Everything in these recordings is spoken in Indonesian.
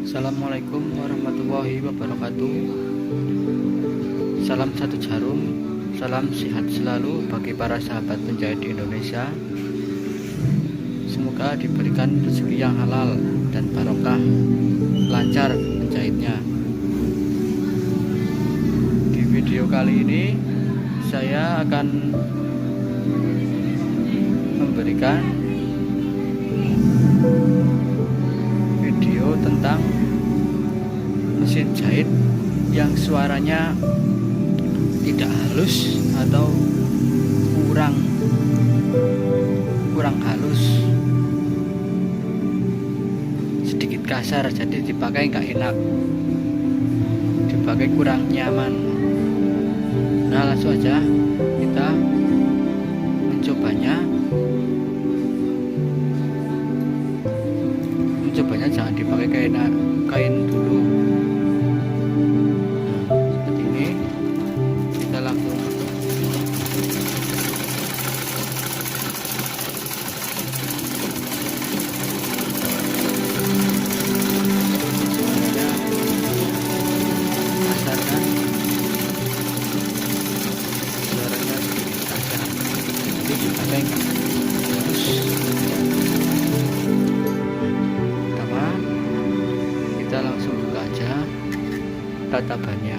Assalamualaikum warahmatullahi wabarakatuh. Salam satu jarum, salam sehat selalu bagi para sahabat penjahit di Indonesia. Semoga diberikan rezeki yang halal dan barokah, lancar menjahitnya. Di video kali ini saya akan memberikan video tentang mesin jahit yang suaranya tidak halus atau kurang halus, sedikit kasar, jadi dipakai nggak enak, dipakai kurang nyaman. Nah, langsung aja kita mencobanya. Jangan dipakai kain dulu. Nah, seperti ini kita langsung kasar kan, suaranya sedikit kasar, jadi dipakai terus. Kita langsung buka aja tatapannya.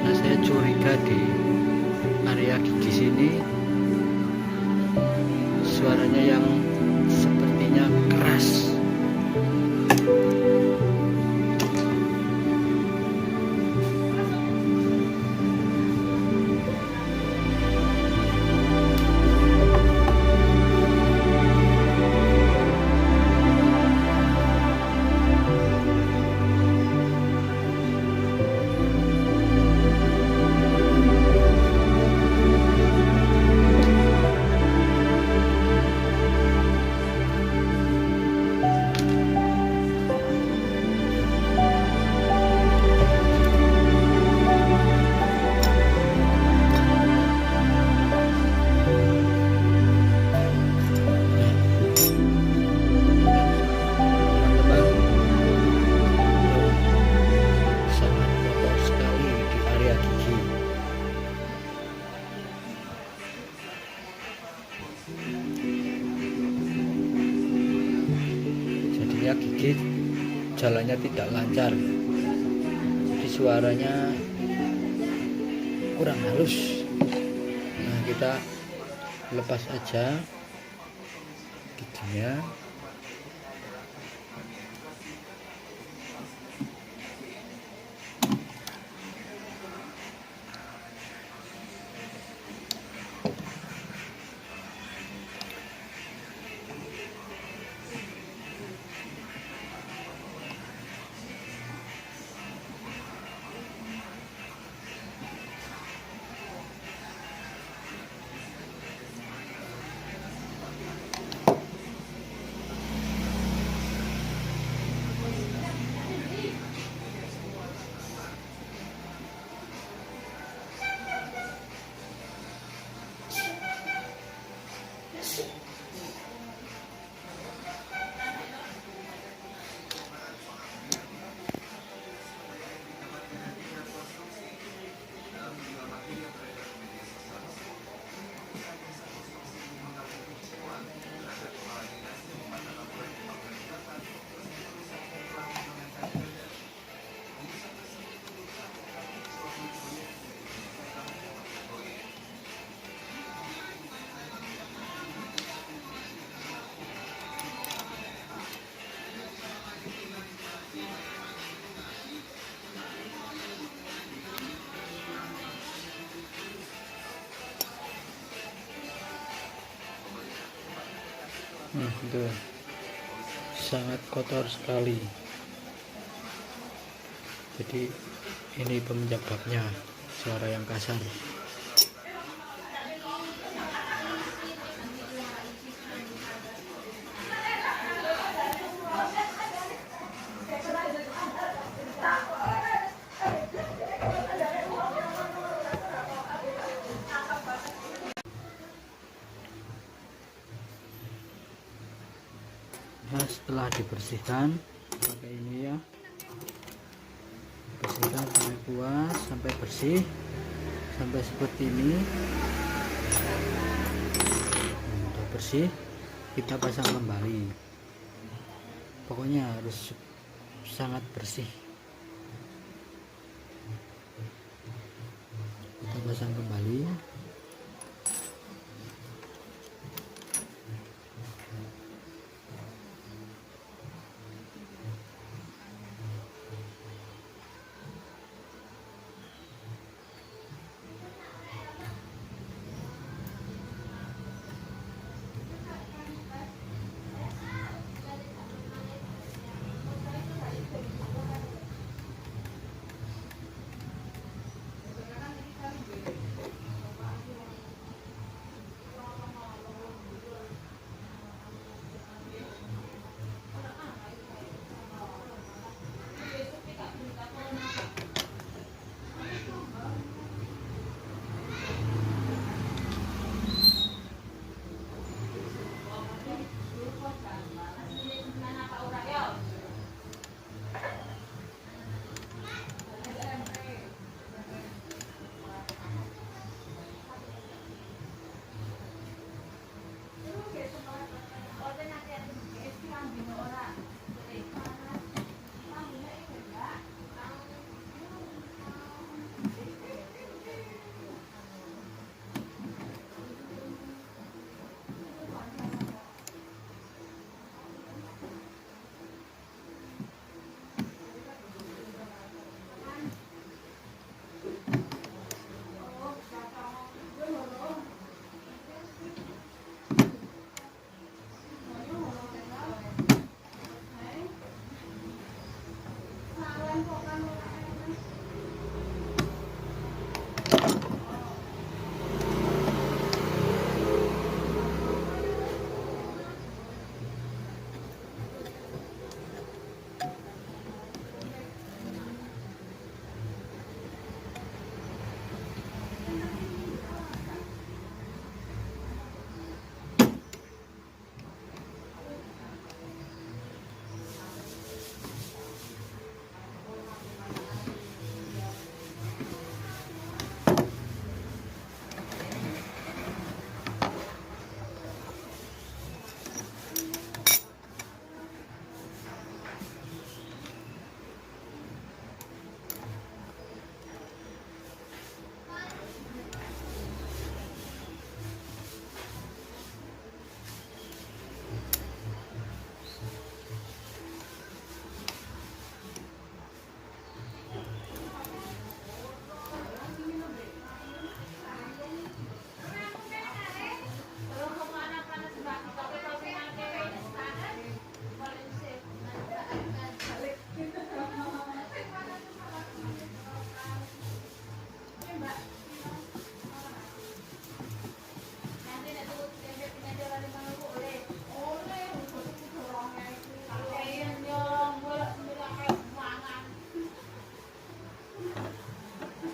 Nah, saya curiga di area gigi sini suaranya yang sepertinya keras. Jadinya gigi jalannya tidak lancar, jadi suaranya kurang halus. Nah, kita lepas aja giginya. Itu sangat kotor sekali. Jadi ini penyebabnya suara yang kasar. Nah, setelah dibersihkan pakai ini ya, bersihkan sampai puas, sampai bersih, sampai seperti ini. Udah bersih, kita pasang kembali. Pokoknya harus sangat bersih. Kita pasang kembali.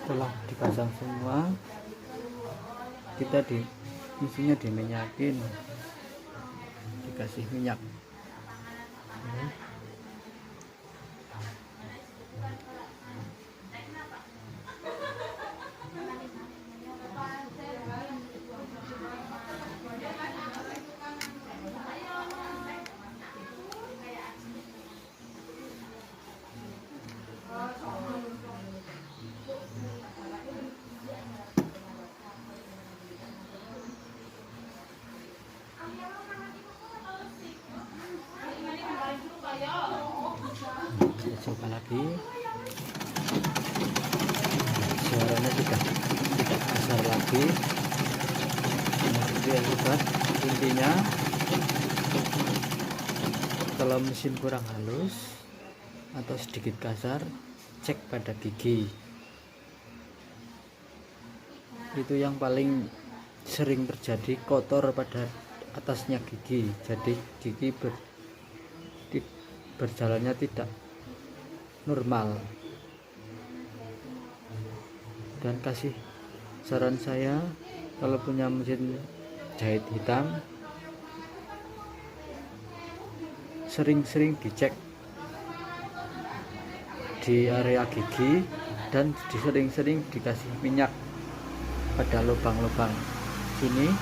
Setelah dipasang semua, kita isinya diminyakin, dikasih minyak. Kita coba lagi, suaranya sudah tidak besar lagi. Nah, itu ya sobat, intinya kalau mesin kurang halus atau sedikit kasar, cek pada gigi. Itu yang paling sering terjadi, kotor pada atasnya gigi, jadi gigi berjalannya tidak normal. Dan kasih saran saya, kalau punya mesin jahit hitam, sering-sering dicek di area gigi dan sering-sering dikasih minyak pada lubang-lubang sini.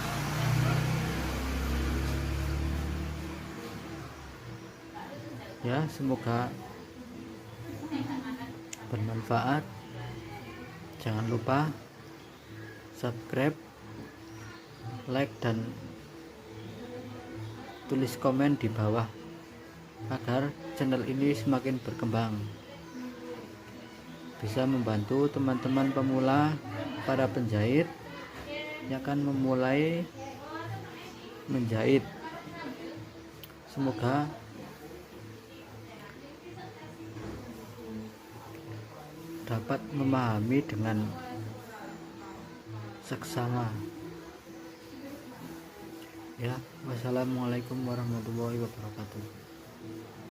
Ya, semoga bermanfaat. Jangan lupa subscribe, like, dan tulis komen di bawah agar channel ini semakin berkembang, bisa membantu teman-teman pemula, para penjahit yang akan memulai menjahit. Semoga dapat memahami dengan seksama. Ya, wassalamualaikum warahmatullahi wabarakatuh.